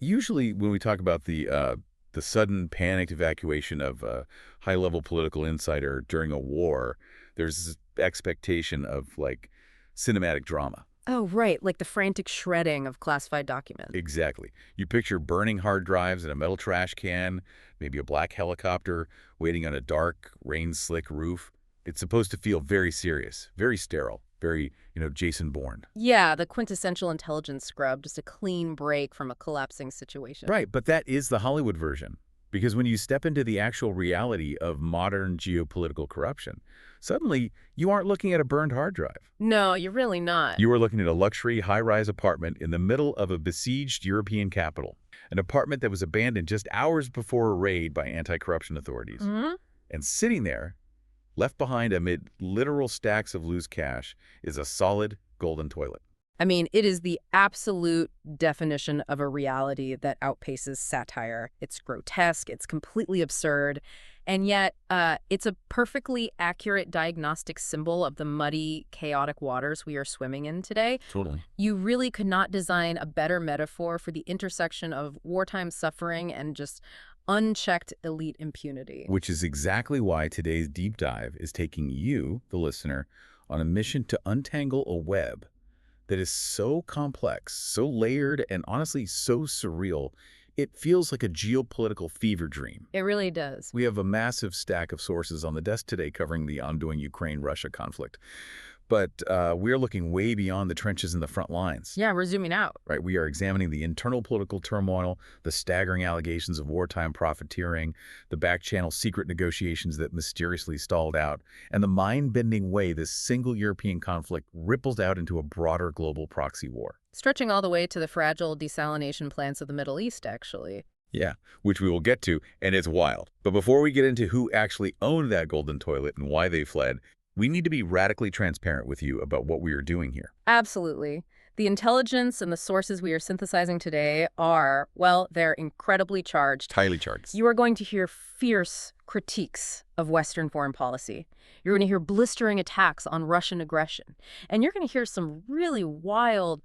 Usually when we talk about the sudden panicked evacuation of a high-level political insider during a war, there's this expectation of, like, cinematic drama. Oh, right, like the frantic shredding of classified documents. Exactly. You picture burning hard drives in a metal trash can, maybe a black helicopter waiting on a dark, rain-slick roof. It's supposed to feel very serious, very sterile, very, Jason Bourne. Yeah, the quintessential intelligence scrub, just a clean break from a collapsing situation. Right, but that is the Hollywood version. Because when you step into the actual reality of modern geopolitical corruption, suddenly you aren't looking at a burned hard drive. No, you're really not. You are looking at a luxury high-rise apartment in the middle of a besieged European capital, an apartment that was abandoned just hours before a raid by anti-corruption authorities. Mm-hmm. And sitting there, left behind amid literal stacks of loose cash, is a solid golden toilet. I mean, it is the absolute definition of a reality that outpaces satire. It's grotesque, it's completely absurd, and yet it's a perfectly accurate diagnostic symbol of the muddy, chaotic waters we are swimming in today. Totally. You really could not design a better metaphor for the intersection of wartime suffering and just unchecked elite impunity. Which is exactly why today's deep dive is taking you, the listener, on a mission to untangle a web that is so complex, so layered, and honestly so surreal, it feels like a geopolitical fever dream. It really does. We have a massive stack of sources on the desk today covering the ongoing Ukraine-Russia conflict. But we're looking way beyond the trenches and the front lines. Yeah, we're zooming out. Right, we are examining the internal political turmoil, the staggering allegations of wartime profiteering, the back-channel secret negotiations that mysteriously stalled out, and the mind-bending way this single European conflict ripples out into a broader global proxy war. Stretching all the way to the fragile desalination plants of the Middle East, actually. Yeah, which we will get to, and it's wild. But before we get into who actually owned that golden toilet and why they fled, we need to be radically transparent with you about what we are doing here. Absolutely. The intelligence and the sources we are synthesizing today are, well, they're incredibly charged. Highly charged. You are going to hear fierce critiques of Western foreign policy. You're going to hear blistering attacks on Russian aggression. And you're going to hear some really wild,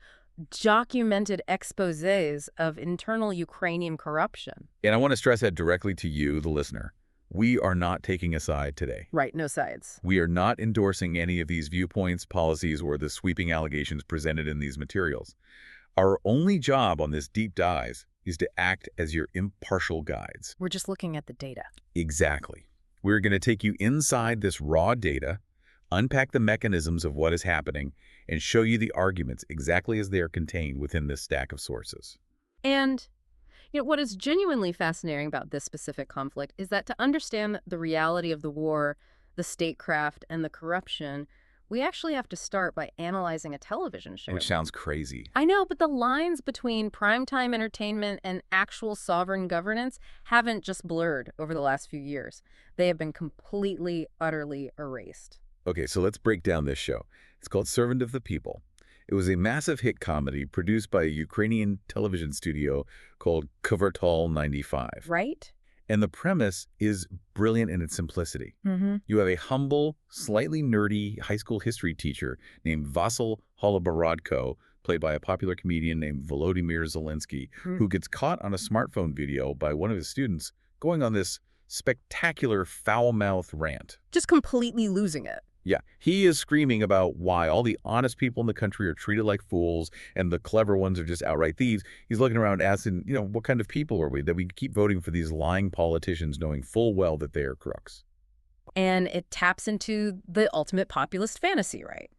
documented exposés of internal Ukrainian corruption. And I want to stress that directly to you, the listener. We are not taking a side today. Right, no sides. We are not endorsing any of these viewpoints, policies, or the sweeping allegations presented in these materials. Our only job on this deep dive is to act as your impartial guides. We're just looking at the data. Exactly. We're going to take you inside this raw data, unpack the mechanisms of what is happening, and show you the arguments exactly as they are contained within this stack of sources. And what is genuinely fascinating about this specific conflict is that to understand the reality of the war, the statecraft, and the corruption, we actually have to start by analyzing a television show. Which sounds crazy. I know, but the lines between primetime entertainment and actual sovereign governance haven't just blurred over the last few years. They have been completely, utterly erased. Okay, so let's break down this show. It's called Servant of the People. It was a massive hit comedy produced by a Ukrainian television studio called Kvartal 95. Right? And the premise is brilliant in its simplicity. Mm-hmm. You have a humble, slightly nerdy high school history teacher named Vasyl Holoborodko, played by a popular comedian named Volodymyr Zelensky, who gets caught on a smartphone video by one of his students going on this spectacular foul-mouthed rant. Just completely losing it. Yeah, he is screaming about why all the honest people in the country are treated like fools and the clever ones are just outright thieves. He's looking around asking, what kind of people are we that we keep voting for these lying politicians knowing full well that they are crooks? And it taps into the ultimate populist fantasy, right?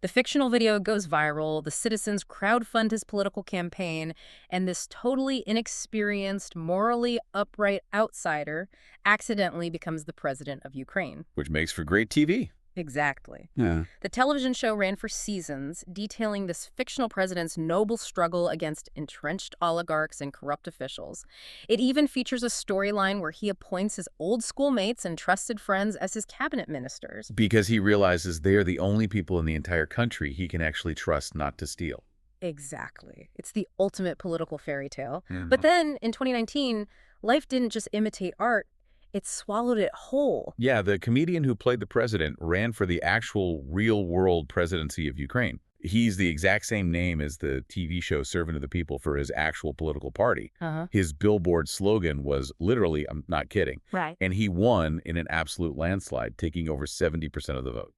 The fictional video goes viral, the citizens crowdfund his political campaign, and this totally inexperienced, morally upright outsider accidentally becomes the president of Ukraine. Which makes for great TV. Exactly. Yeah. The television show ran for seasons, detailing this fictional president's noble struggle against entrenched oligarchs and corrupt officials. It even features a storyline where he appoints his old schoolmates and trusted friends as his cabinet ministers. Because he realizes they are the only people in the entire country he can actually trust not to steal. Exactly. It's the ultimate political fairy tale. Mm-hmm. But then, in 2019, life didn't just imitate art. It swallowed it whole. Yeah, the comedian who played the president ran for the actual real-world presidency of Ukraine. He's the exact same name as the TV show Servant of the People for his actual political party. Uh-huh. His billboard slogan was literally, I'm not kidding, Right. and he won in an absolute landslide, taking over 70% of the vote.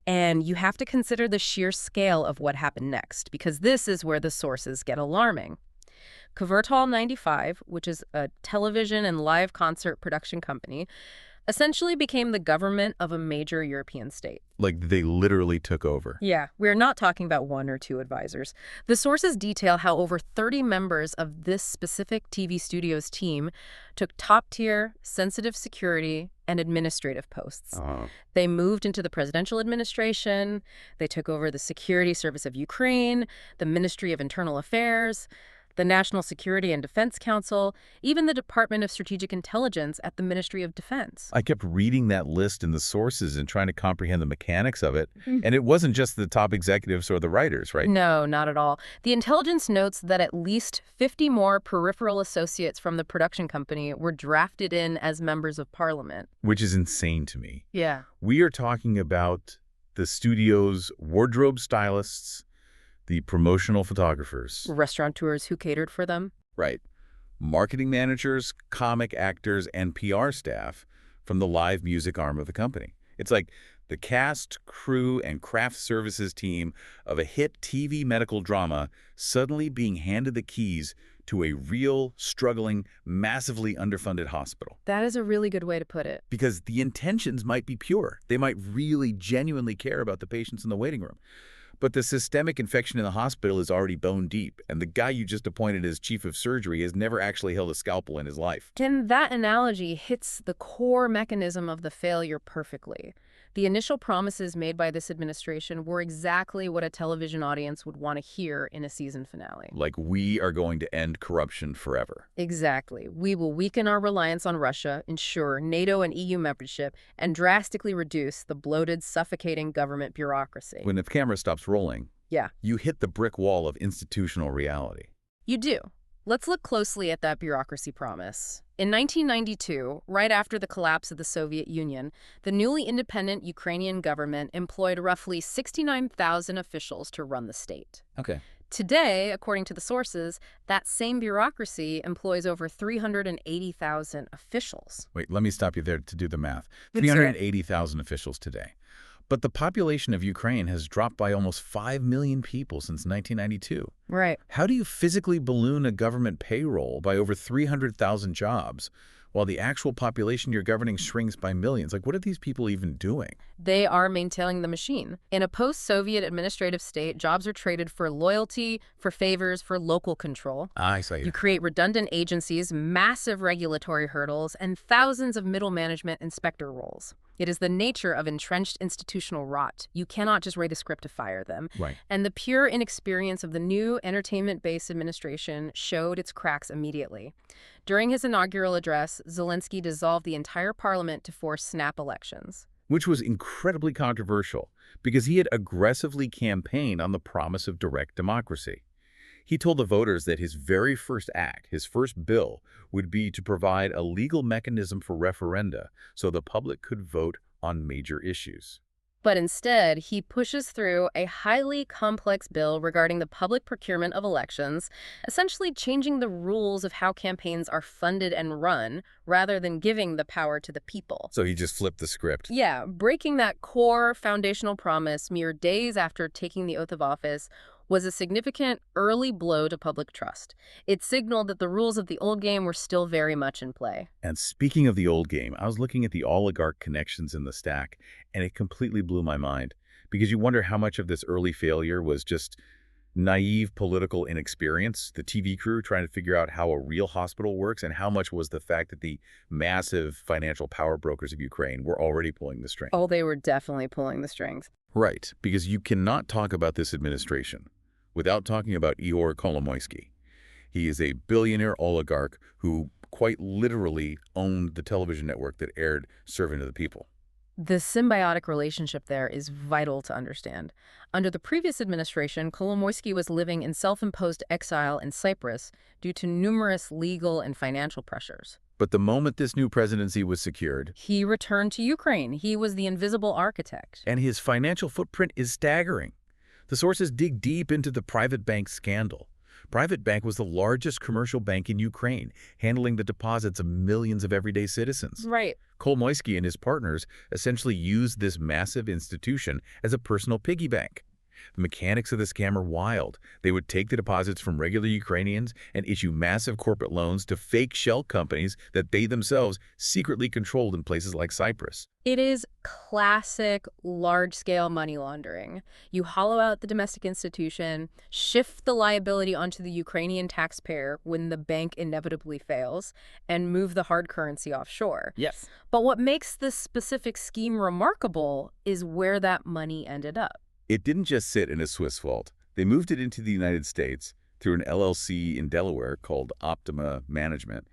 And you have to consider the sheer scale of what happened next, because this is where the sources get alarming. Covertal 95, which is a television and live concert production company, essentially became the government of a major European state. Like, they literally took over. Yeah, we're not talking about one or two advisors. The sources detail how over 30 members of this specific TV studio's team took top-tier, sensitive security and administrative posts. They moved into the presidential administration, they took over the Security Service of Ukraine, the Ministry of Internal Affairs, the National Security and Defense Council, even the Department of Strategic Intelligence at the Ministry of Defense. I kept reading that list in the sources and trying to comprehend the mechanics of it. And it wasn't just the top executives or the writers, right? No, not at all. The intelligence notes that at least 50 more peripheral associates from the production company were drafted in as members of parliament. Which is insane to me. Yeah. We are talking about the studio's wardrobe stylists, the promotional photographers. Restaurateurs who catered for them. Right. Marketing managers, comic actors, and PR staff from the live music arm of the company. It's like the cast, crew, and craft services team of a hit TV medical drama suddenly being handed the keys to a real, struggling, massively underfunded hospital. That is a really good way to put it. Because the intentions might be pure. They might really genuinely care about the patients in the waiting room. But the systemic infection in the hospital is already bone deep, and the guy you just appointed as chief of surgery has never actually held a scalpel in his life. And that analogy hits the core mechanism of the failure perfectly. The initial promises made by this administration were exactly what a television audience would want to hear in a season finale. Like, we are going to end corruption forever. Exactly. We will weaken our reliance on Russia, ensure NATO and EU membership, and drastically reduce the bloated, suffocating government bureaucracy. When the camera stops rolling, you hit the brick wall of institutional reality. You do. Let's look closely at that bureaucracy promise. In 1992, right after the collapse of the Soviet Union, the newly independent Ukrainian government employed roughly 69,000 officials to run the state. Okay. Today, according to the sources, that same bureaucracy employs over 380,000 officials. Wait, let me stop you there to do the math. That's right. 380,000 officials today. But the population of Ukraine has dropped by almost 5 million people since 1992. Right. How do you physically balloon a government payroll by over 300,000 jobs while the actual population you're governing shrinks by millions? Like, what are these people even doing? They are maintaining the machine. In a post-Soviet administrative state, jobs are traded for loyalty, for favors, for local control. I see. You create redundant agencies, massive regulatory hurdles, and thousands of middle management inspector roles. It is the nature of entrenched institutional rot. You cannot just write a script to fire them. Right. And the pure inexperience of the new entertainment-based administration showed its cracks immediately. During his inaugural address, Zelensky dissolved the entire parliament to force snap elections. Which was incredibly controversial because he had aggressively campaigned on the promise of direct democracy. He told the voters that his very first act, his first bill, would be to provide a legal mechanism for referenda so the public could vote on major issues. But instead, he pushes through a highly complex bill regarding the public procurement of elections, essentially changing the rules of how campaigns are funded and run, rather than giving the power to the people. So he just flipped the script. Yeah, breaking that core foundational promise mere days after taking the oath of office was a significant early blow to public trust. It signaled that the rules of the old game were still very much in play. And speaking of the old game, I was looking at the oligarch connections in the stack, and it completely blew my mind. Because you wonder how much of this early failure was just naive political inexperience, the TV crew trying to figure out how a real hospital works, and how much was the fact that the massive financial power brokers of Ukraine were already pulling the string. Oh, they were definitely pulling the strings. Right, because you cannot talk about this administration without talking about Ihor Kolomoisky. He is a billionaire oligarch who quite literally owned the television network that aired Servant of the People. The symbiotic relationship there is vital to understand. Under the previous administration, Kolomoisky was living in self-imposed exile in Cyprus due to numerous legal and financial pressures. But the moment this new presidency was secured, He returned to Ukraine. He was the invisible architect. and his financial footprint is staggering. The sources dig deep into the private bank scandal. Private Bank was the largest commercial bank in Ukraine, handling the deposits of millions of everyday citizens. Right. Kolomoisky and his partners essentially used this massive institution as a personal piggy bank. The mechanics of the scam are wild. They would take the deposits from regular Ukrainians and issue massive corporate loans to fake shell companies that they themselves secretly controlled in places like Cyprus. It is classic large-scale money laundering. You hollow out the domestic institution, shift the liability onto the Ukrainian taxpayer when the bank inevitably fails, and move the hard currency offshore. Yes. But what makes this specific scheme remarkable is where that money ended up. It didn't just sit in a Swiss vault. They moved it into the United States through an LLC in Delaware called Optima Management.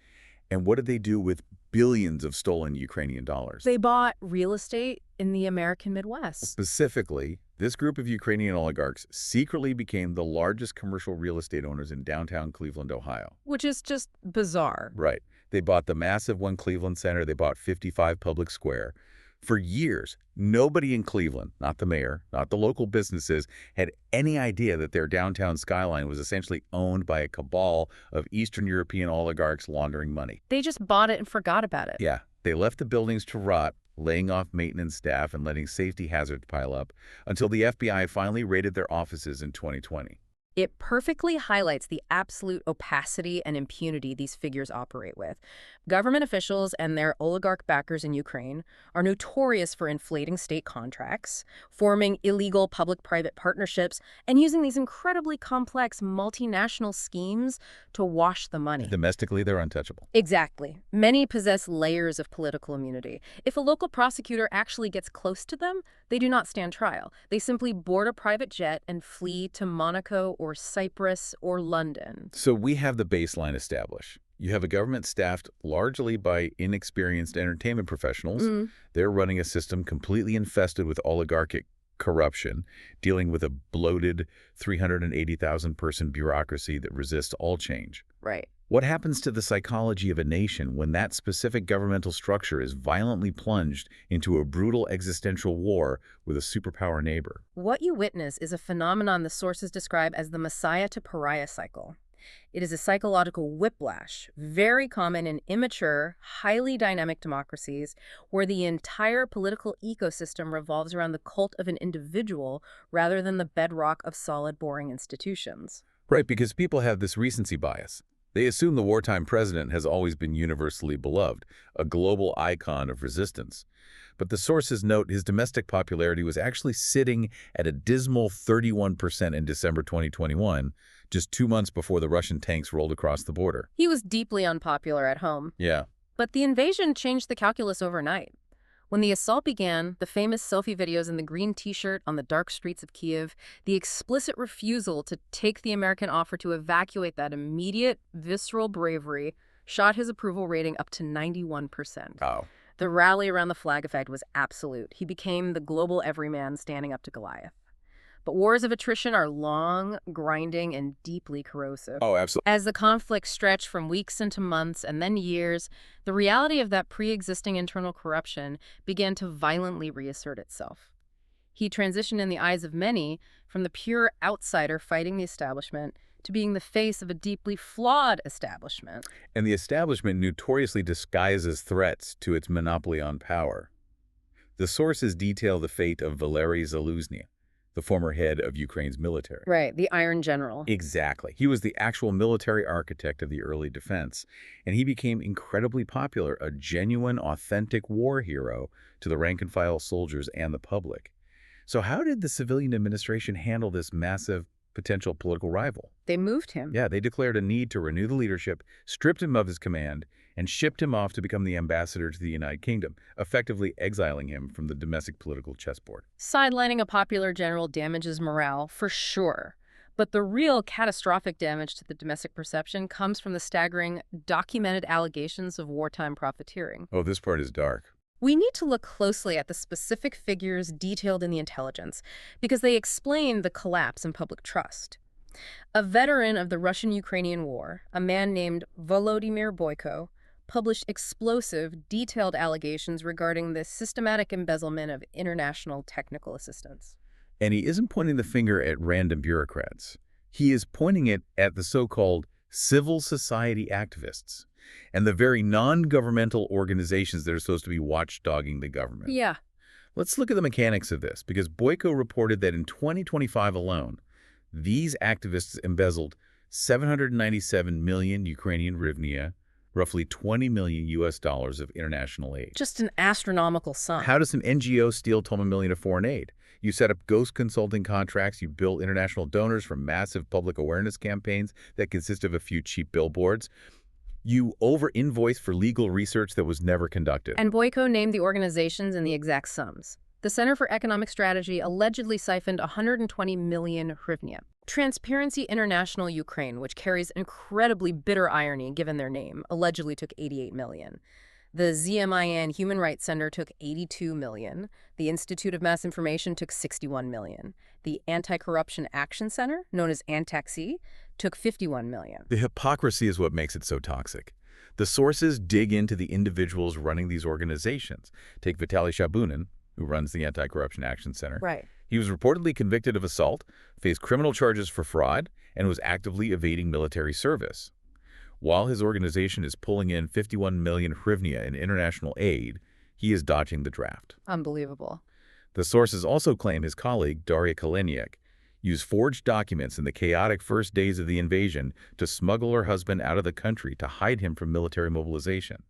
And what did they do with billions of stolen Ukrainian dollars? They bought real estate in the American Midwest. Specifically, this group of Ukrainian oligarchs secretly became the largest commercial real estate owners in downtown Cleveland, Ohio. Which is just bizarre. Right. They bought the massive One Cleveland Center. They bought 55 Public Square. For years, nobody in Cleveland, not the mayor, not the local businesses, had any idea that their downtown skyline was essentially owned by a cabal of Eastern European oligarchs laundering money. They just bought it and forgot about it. Yeah, they left the buildings to rot, laying off maintenance staff and letting safety hazards pile up, until the FBI finally raided their offices in 2020. It perfectly highlights the absolute opacity and impunity these figures operate with. Government officials and their oligarch backers in Ukraine are notorious for inflating state contracts, forming illegal public-private partnerships, and using these incredibly complex multinational schemes to wash the money. Domestically, they're untouchable. Exactly. Many possess layers of political immunity. If a local prosecutor actually gets close to them, they do not stand trial. They simply board a private jet and flee to Monaco or Cyprus or London. So we have the baseline established. You have a government staffed largely by inexperienced entertainment professionals. They're running a system completely infested with oligarchic corruption, dealing with a bloated 380,000-person bureaucracy that resists all change. Right. What happens to the psychology of a nation when that specific governmental structure is violently plunged into a brutal existential war with a superpower neighbor? What you witness is a phenomenon the sources describe as the Messiah to Pariah cycle. It is a psychological whiplash, very common in immature, highly dynamic democracies where the entire political ecosystem revolves around the cult of an individual rather than the bedrock of solid, boring institutions. Right, because people have this recency bias. They assume the wartime president has always been universally beloved, a global icon of resistance. But the sources note his domestic popularity was actually sitting at a dismal 31% in December 2021, just 2 months before the Russian tanks rolled across the border. He was deeply unpopular at home. Yeah. But the invasion changed the calculus overnight. When the assault began, the famous selfie videos in the green T-shirt on the dark streets of Kyiv, the explicit refusal to take the American offer to evacuate that immediate, visceral bravery shot his approval rating up to 91%. Oh. The rally around the flag effect was absolute. He became the global everyman standing up to Goliath. But wars of attrition are long, grinding, and deeply corrosive. Oh, absolutely. As the conflict stretched from weeks into months and then years, the reality of that pre-existing internal corruption began to violently reassert itself. He transitioned in the eyes of many from the pure outsider fighting the establishment to being the face of a deeply flawed establishment. And the establishment notoriously disguises threats to its monopoly on power. The sources detail the fate of Valery Zaluzny, the former head of Ukraine's military. Right, the Iron General. Exactly. He was the actual military architect of the early defense, and he became incredibly popular, a genuine, authentic war hero to the rank-and-file soldiers and the public. So how did the civilian administration handle this massive potential political rival? They moved him. Yeah, they declared a need to renew the leadership, stripped him of his command, and shipped him off to become the ambassador to the United Kingdom, effectively exiling him from the domestic political chessboard. Sidelining a popular general damages morale, for sure. But the real catastrophic damage to the domestic perception comes from the staggering, documented allegations of wartime profiteering. Oh, this part is dark. We need to look closely at the specific figures detailed in the intelligence, because they explain the collapse in public trust. A veteran of the Russian-Ukrainian War, a man named Volodymyr Boyko, published explosive, detailed allegations regarding the systematic embezzlement of international technical assistance. And he isn't pointing the finger at random bureaucrats. He is pointing it at the so-called civil society activists and the very non-governmental organizations that are supposed to be watchdogging the government. Yeah. Let's look at the mechanics of this, because Boyko reported that in 2025 alone, these activists embezzled 797 million Ukrainian hryvnia, roughly 20 million US dollars of international aid. Just an astronomical sum. How does an NGO steal 12 million of foreign aid? You set up ghost consulting contracts, you bill international donors for massive public awareness campaigns that consist of a few cheap billboards. You over-invoice for legal research that was never conducted. And Boyko named the organizations and the exact sums. The Center for Economic Strategy allegedly siphoned 120 million hryvnia. Transparency International Ukraine, which carries incredibly bitter irony given their name, allegedly took 88 million. The ZMIN Human Rights Center took 82 million. The Institute of Mass Information took 61 million. The Anti-Corruption Action Center, known as Antaxi, took 51 million. The hypocrisy is what makes it so toxic. The sources dig into the individuals running these organizations. Take Vitaly Shabunin, who runs the Anti-Corruption Action Center. Right. He was reportedly convicted of assault, faced criminal charges for fraud, and was actively evading military service. While his organization is pulling in 51 million hryvnia in international aid, he is dodging the draft. Unbelievable. The sources also claim his colleague, Daria Kaleniuk, used forged documents in the chaotic first days of the invasion to smuggle her husband out of the country to hide him from military mobilization.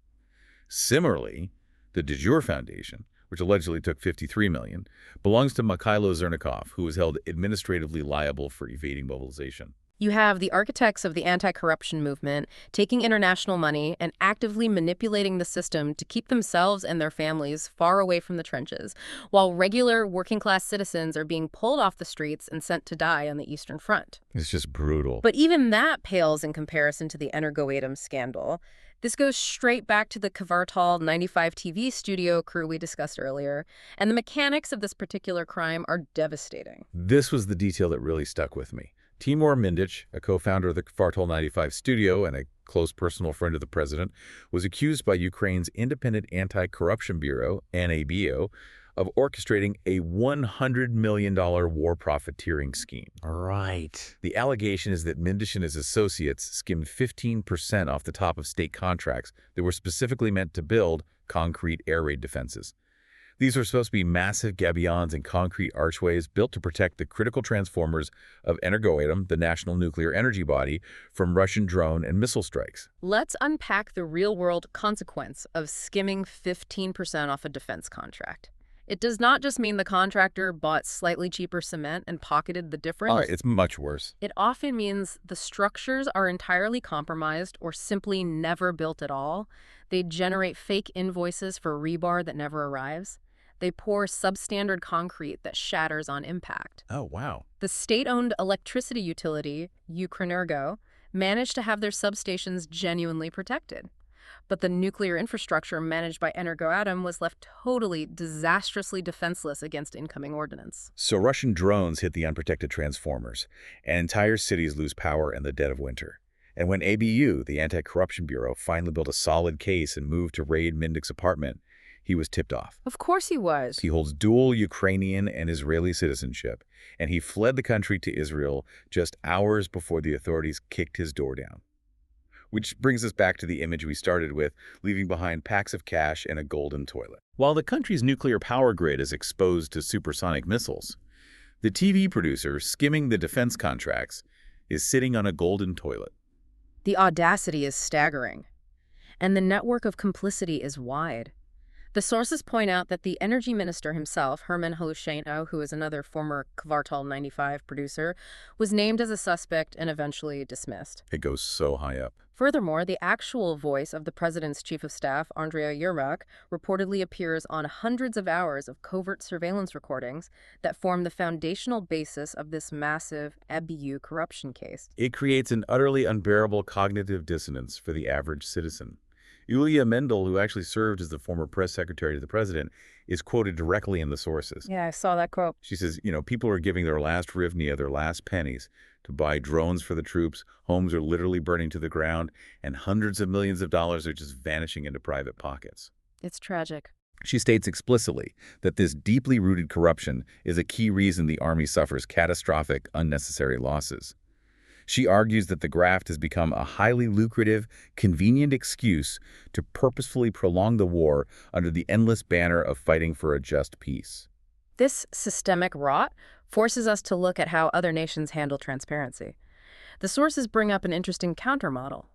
Similarly, the De Jure Foundation, which allegedly took 53 million, belongs to Mikhailo Zernikov, who is held administratively liable for evading mobilization. You have the architects of the anti-corruption movement taking international money and actively manipulating the system to keep themselves and their families far away from the trenches, while regular working-class citizens are being pulled off the streets and sent to die on the Eastern Front. It's just brutal. But even that pales in comparison to the Energoatom scandal. This goes straight back to the Kvartal 95 TV studio crew we discussed earlier, and the mechanics of this particular crime are devastating. This was the detail that really stuck with me. Timur Mindic, a co-founder of the Kvartal 95 studio and a close personal friend of the president, was accused by Ukraine's Independent Anti-Corruption Bureau, NABO, of orchestrating a $100 million war profiteering scheme. Right. The allegation is that Mindic and his associates skimmed 15% off the top of state contracts that were specifically meant to build concrete air raid defenses. These were supposed to be massive gabions and concrete archways built to protect the critical transformers of Energoatom, the national nuclear energy body, from Russian drone and missile strikes. Let's unpack the real-world consequence of skimming 15% off a defense contract. It does not just mean the contractor bought slightly cheaper cement and pocketed the difference. All right, it's much worse. It often means the structures are entirely compromised or simply never built at all. They generate fake invoices for rebar that never arrives. They pour substandard concrete that shatters on impact. Oh, wow. The state-owned electricity utility, Ukrenergo, managed to have their substations genuinely protected. But the nuclear infrastructure managed by Energoatom was left totally, disastrously defenseless against incoming ordnance. So Russian drones hit the unprotected transformers, and entire cities lose power in the dead of winter. And when ABU, the Anti-Corruption Bureau, finally built a solid case and moved to raid Mindic's apartment, he was tipped off. Of course he was. He holds dual Ukrainian and Israeli citizenship, and he fled the country to Israel just hours before the authorities kicked his door down. Which brings us back to the image we started with, leaving behind packs of cash and a golden toilet. While the country's nuclear power grid is exposed to supersonic missiles, the TV producer skimming the defense contracts is sitting on a golden toilet. The audacity is staggering. And the network of complicity is wide. The sources point out that the energy minister himself, Herman Halusheno, who is another former Kvartal 95 producer, was named as a suspect and eventually dismissed. It goes so high up. Furthermore, the actual voice of the president's chief of staff, Andriy Yermak, reportedly appears on hundreds of hours of covert surveillance recordings that form the foundational basis of this massive ABU corruption case. It creates an utterly unbearable cognitive dissonance for the average citizen. Yulia Mendel, who actually served as the former press secretary to the president, is quoted directly in the sources. Yeah, I saw that quote. She says, people are giving their last hryvnia, their last pennies, to buy drones for the troops. Homes are literally burning to the ground, and hundreds of millions of dollars are just vanishing into private pockets. It's tragic. She states explicitly that this deeply rooted corruption is a key reason the army suffers catastrophic, unnecessary losses. She argues that the graft has become a highly lucrative, convenient excuse to purposefully prolong the war under the endless banner of fighting for a just peace. This systemic rot forces us to look at how other nations handle transparency. The sources bring up an interesting countermodel: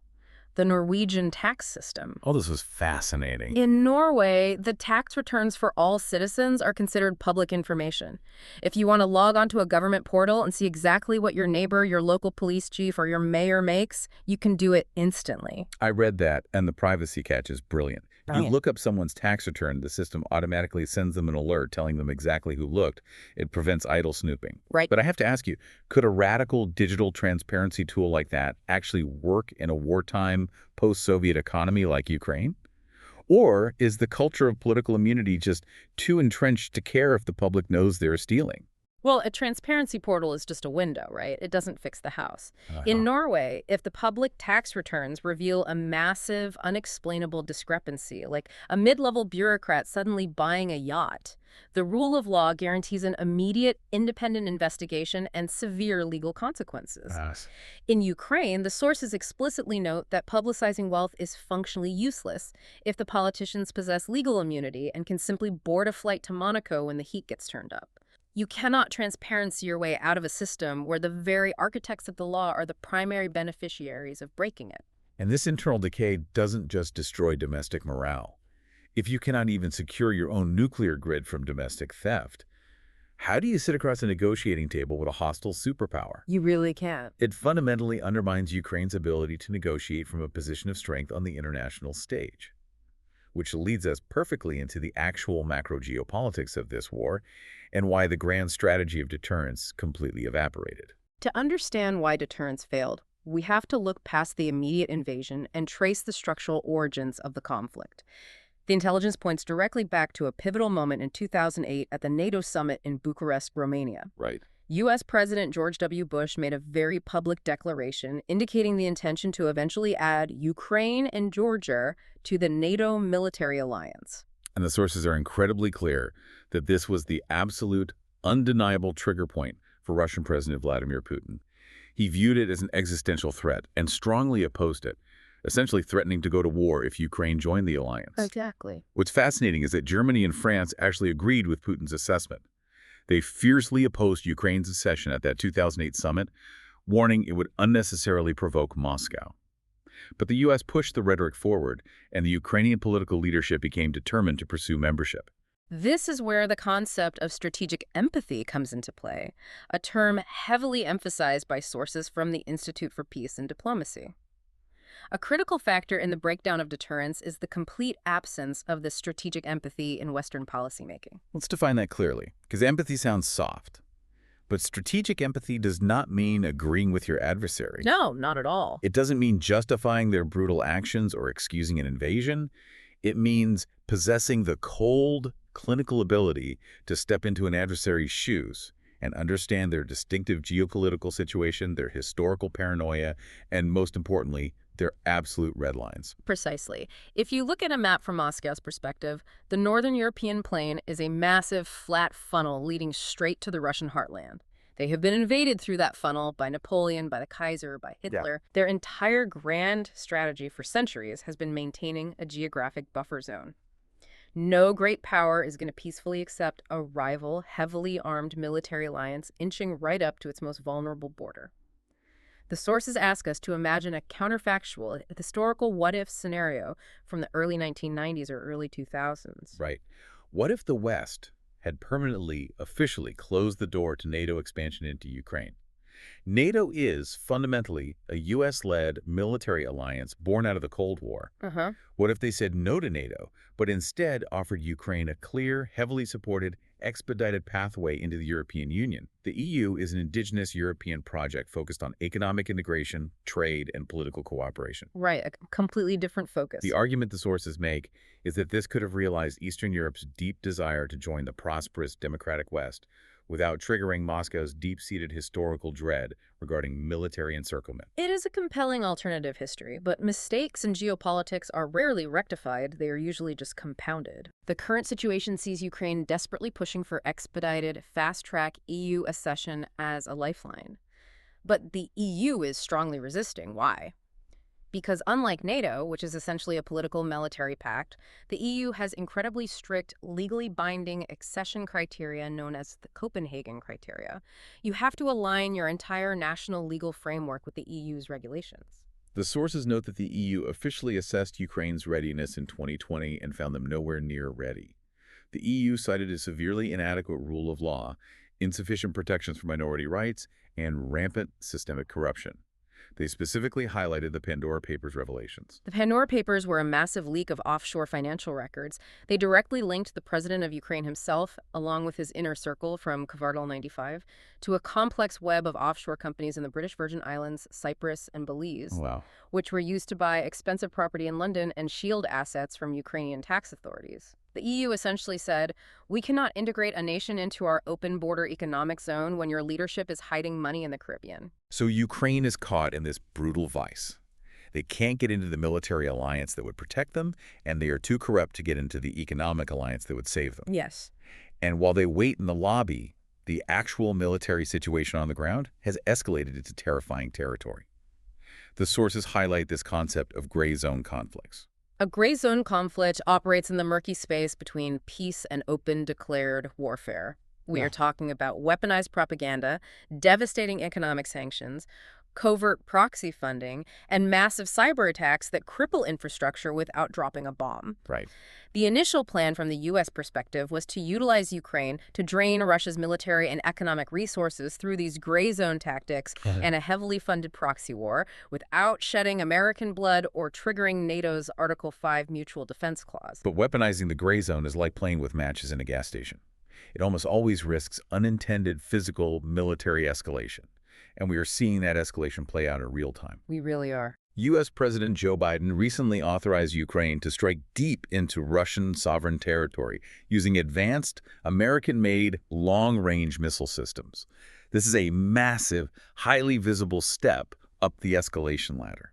the Norwegian tax system. Oh, this was fascinating. In Norway, the tax returns for all citizens are considered public information. If you want to log onto a government portal and see exactly what your neighbor, your local police chief, or your mayor makes, you can do it instantly. I read that, and the privacy catch is brilliant. If you Brilliant. look up someone's tax return, the system automatically sends them an alert telling them exactly who looked. It prevents idle snooping. Right. But I have to ask you, could a radical digital transparency tool like that actually work in a wartime, post-Soviet economy like Ukraine? Or is the culture of political immunity just too entrenched to care if the public knows they're stealing? Well, a transparency portal is just a window, right? It doesn't fix the house. In Norway, if the public tax returns reveal a massive, unexplainable discrepancy, like a mid-level bureaucrat suddenly buying a yacht, the rule of law guarantees an immediate, independent investigation and severe legal consequences. In Ukraine, the sources explicitly note that publicizing wealth is functionally useless if the politicians possess legal immunity and can simply board a flight to Monaco when the heat gets turned up. You cannot transparency your way out of a system where the very architects of the law are the primary beneficiaries of breaking it. And this internal decay doesn't just destroy domestic morale. If you cannot even secure your own nuclear grid from domestic theft, how do you sit across a negotiating table with a hostile superpower? You really can't. It fundamentally undermines Ukraine's ability to negotiate from a position of strength on the international stage, which leads us perfectly into the actual macro geopolitics of this war and why the grand strategy of deterrence completely evaporated. To understand why deterrence failed, we have to look past the immediate invasion and trace the structural origins of the conflict. The intelligence points directly back to a pivotal moment in 2008 at the NATO summit in Bucharest, Romania. Right. U.S. President George W. Bush made a very public declaration indicating the intention to eventually add Ukraine and Georgia to the NATO military alliance. And the sources are incredibly clear that this was the absolute, undeniable trigger point for Russian President Vladimir Putin. He viewed it as an existential threat and strongly opposed it, essentially threatening to go to war if Ukraine joined the alliance. Exactly. What's fascinating is that Germany and France actually agreed with Putin's assessment. They fiercely opposed Ukraine's accession at that 2008 summit, warning it would unnecessarily provoke Moscow. But the U.S. pushed the rhetoric forward, and the Ukrainian political leadership became determined to pursue membership. This is where the concept of strategic empathy comes into play, a term heavily emphasized by sources from the Institute for Peace and Diplomacy. A critical factor in the breakdown of deterrence is the complete absence of this strategic empathy in Western policymaking. Let's define that clearly, because empathy sounds soft. But strategic empathy does not mean agreeing with your adversary. No, not at all. It doesn't mean justifying their brutal actions or excusing an invasion. It means possessing the cold, clinical ability to step into an adversary's shoes and understand their distinctive geopolitical situation, their historical paranoia, and most importantly, their absolute red lines. Precisely. If you look at a map from Moscow's perspective, the northern European plain is a massive, flat funnel leading straight to the Russian heartland. They have been invaded through that funnel by Napoleon, by the Kaiser, by Hitler. Yeah. Their entire grand strategy for centuries has been maintaining a geographic buffer zone. No great power is going to peacefully accept a rival, heavily armed military alliance inching right up to its most vulnerable border. The sources ask us to imagine a counterfactual, a historical what-if scenario from the early 1990s or early 2000s. Right. What if the West had permanently, officially closed the door to NATO expansion into Ukraine? NATO is fundamentally a U.S.-led military alliance born out of the Cold War. What if they said no to NATO, but instead offered Ukraine a clear, heavily supported, expedited pathway into the European Union? The EU is an indigenous European project focused on economic integration, trade, and political cooperation. Right, a completely different focus. The argument the sources make is that this could have realized Eastern Europe's deep desire to join the prosperous democratic West without triggering Moscow's deep-seated historical dread regarding military encirclement. It is a compelling alternative history, but mistakes in geopolitics are rarely rectified. They are usually just compounded. The current situation sees Ukraine desperately pushing for expedited, fast-track EU accession as a lifeline. But the EU is strongly resisting. Why? Because unlike NATO, which is essentially a political military pact, the EU has incredibly strict, legally binding accession criteria known as the Copenhagen criteria. You have to align your entire national legal framework with the EU's regulations. The sources note that the EU officially assessed Ukraine's readiness in 2020 and found them nowhere near ready. The EU cited a severely inadequate rule of law, insufficient protections for minority rights, and rampant systemic corruption. They specifically highlighted the Pandora Papers revelations. The Pandora Papers were a massive leak of offshore financial records. They directly linked the president of Ukraine himself, along with his inner circle from Kvartal 95, to a complex web of offshore companies in the British Virgin Islands, Cyprus, and Belize, Wow. which were used to buy expensive property in London and shield assets from Ukrainian tax authorities. The EU essentially said, we cannot integrate a nation into our open border economic zone when your leadership is hiding money in the Caribbean. So Ukraine is caught in this brutal vice. They can't get into the military alliance that would protect them, and they are too corrupt to get into the economic alliance that would save them. Yes. And while they wait in the lobby, the actual military situation on the ground has escalated into terrifying territory. The sources highlight this concept of gray zone conflicts. A gray zone conflict operates in the murky space between peace and open declared warfare. We are talking about weaponized propaganda, devastating economic sanctions, covert proxy funding, and massive cyber attacks that cripple infrastructure without dropping a bomb. Right. The initial plan from the U.S. perspective was to utilize Ukraine to drain Russia's military and economic resources through these gray zone tactics and a heavily funded proxy war without shedding American blood or triggering NATO's Article 5 Mutual Defense Clause. But weaponizing the gray zone is like playing with matches in a gas station. It almost always risks unintended physical military escalation. And we are seeing that escalation play out in real time. We really are. U.S. President Joe Biden recently authorized Ukraine to strike deep into Russian sovereign territory using advanced, American-made, long-range missile systems. This is a massive, highly visible step up the escalation ladder.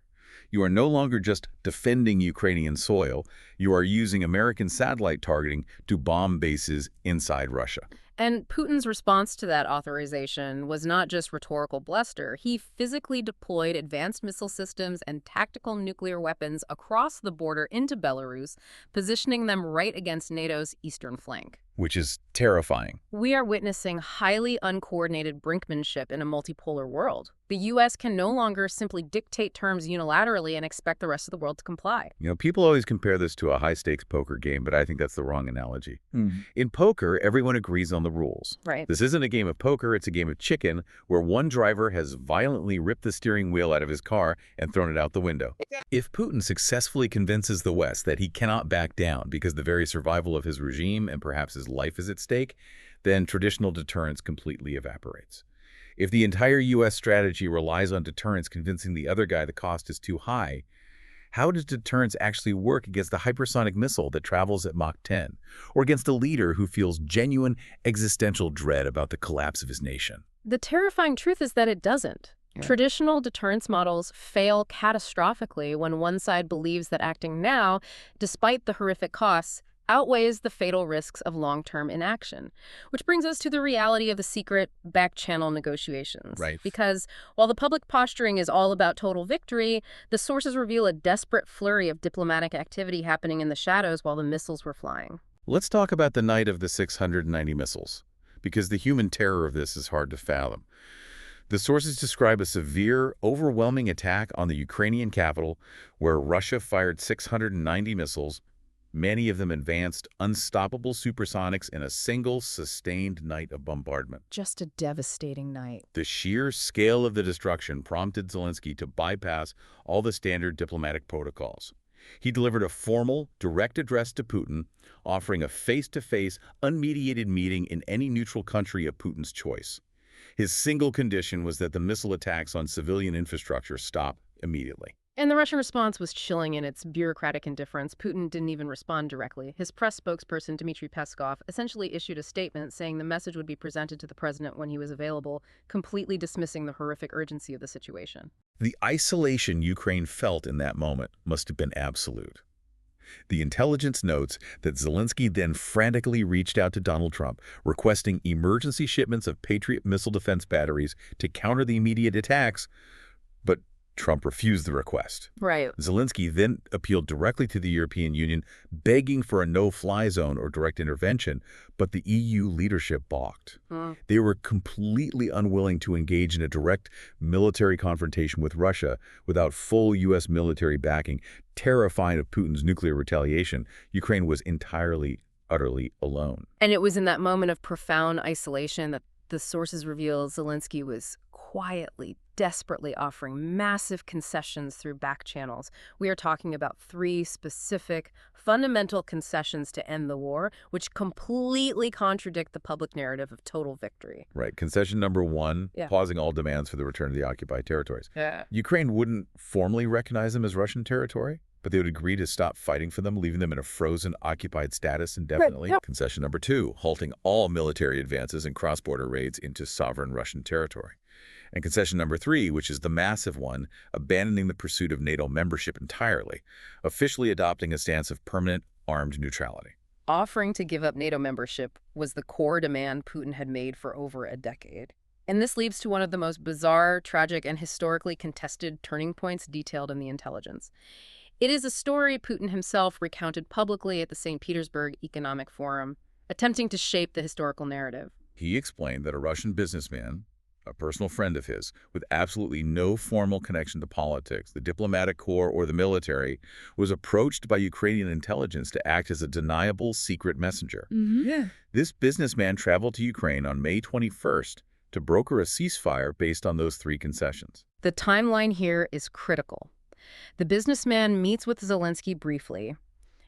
You are no longer just defending Ukrainian soil, you are using American satellite targeting to bomb bases inside Russia. And Putin's response to that authorization was not just rhetorical bluster. He physically deployed advanced missile systems and tactical nuclear weapons across the border into Belarus, positioning them right against NATO's eastern flank. Which is terrifying. We are witnessing highly uncoordinated brinkmanship in a multipolar world. The U.S. can no longer simply dictate terms unilaterally and expect the rest of the world to comply. You know, people always compare this to a high-stakes poker game, but I think that's the wrong analogy. In poker, everyone agrees on the rules. Right. This isn't a game of poker, it's a game of chicken, where one driver has violently ripped the steering wheel out of his car and thrown it out the window. If Putin successfully convinces the West that he cannot back down because the very survival of his regime and perhaps his life is at stake, then traditional deterrence completely evaporates. If the entire U.S. strategy relies on deterrence convincing the other guy the cost is too high, how does deterrence actually work against a hypersonic missile that travels at Mach 10, or against a leader who feels genuine existential dread about the collapse of his nation? The terrifying truth is that it doesn't. Traditional deterrence models fail catastrophically when one side believes that acting now, despite the horrific costs, outweighs the fatal risks of long-term inaction. Which brings us to the reality of the secret back-channel negotiations. Right. Because while the public posturing is all about total victory, the sources reveal a desperate flurry of diplomatic activity happening in the shadows while the missiles were flying. Let's talk about the night of the 690 missiles, because the human terror of this is hard to fathom. The sources describe a severe, overwhelming attack on the Ukrainian capital where Russia fired 690 missiles, many of them advanced, unstoppable supersonics in a single, sustained night of bombardment. Just a devastating night. The sheer scale of the destruction prompted Zelensky to bypass all the standard diplomatic protocols. He delivered a formal, direct address to Putin, offering a face-to-face, unmediated meeting in any neutral country of Putin's choice. His single condition was that the missile attacks on civilian infrastructure stop immediately. And the Russian response was chilling in its bureaucratic indifference. Putin didn't even respond directly. His press spokesperson, Dmitry Peskov, essentially issued a statement saying the message would be presented to the president when he was available, completely dismissing the horrific urgency of the situation. The isolation Ukraine felt in that moment must have been absolute. The intelligence notes that Zelensky then frantically reached out to Donald Trump, requesting emergency shipments of Patriot missile defense batteries to counter the immediate attacks, but Trump refused the request. Right. Zelensky then appealed directly to the European Union, begging for a no-fly zone or direct intervention, but the EU leadership balked. They were completely unwilling to engage in a direct military confrontation with Russia without full U.S. military backing. Terrified of Putin's nuclear retaliation, Ukraine was entirely, utterly alone. And it was in that moment of profound isolation that the sources reveal Zelensky was quietly, desperately offering massive concessions through back channels. We are talking about 3 specific, fundamental concessions to end the war, which completely contradict the public narrative of total victory. Right. Concession number 1, pausing all demands for the return of the occupied territories. Ukraine wouldn't formally recognize them as Russian territory, but they would agree to stop fighting for them, leaving them in a frozen, occupied status indefinitely. Right. Concession number 2, halting all military advances and cross-border raids into sovereign Russian territory. And concession number 3, which is the massive one, abandoning the pursuit of NATO membership entirely, officially adopting a stance of permanent armed neutrality. Offering to give up NATO membership was the core demand Putin had made for over a decade. And this leads to one of the most bizarre, tragic, and historically contested turning points detailed in the intelligence. It is a story Putin himself recounted publicly at the St. Petersburg Economic Forum, attempting to shape the historical narrative. He explained that a Russian businessman, a personal friend of his, with absolutely no formal connection to politics, the diplomatic corps, or the military, was approached by Ukrainian intelligence to act as a deniable secret messenger. This businessman traveled to Ukraine on May 21st to broker a ceasefire based on those 3 concessions. The timeline here is critical. The businessman meets with Zelensky briefly.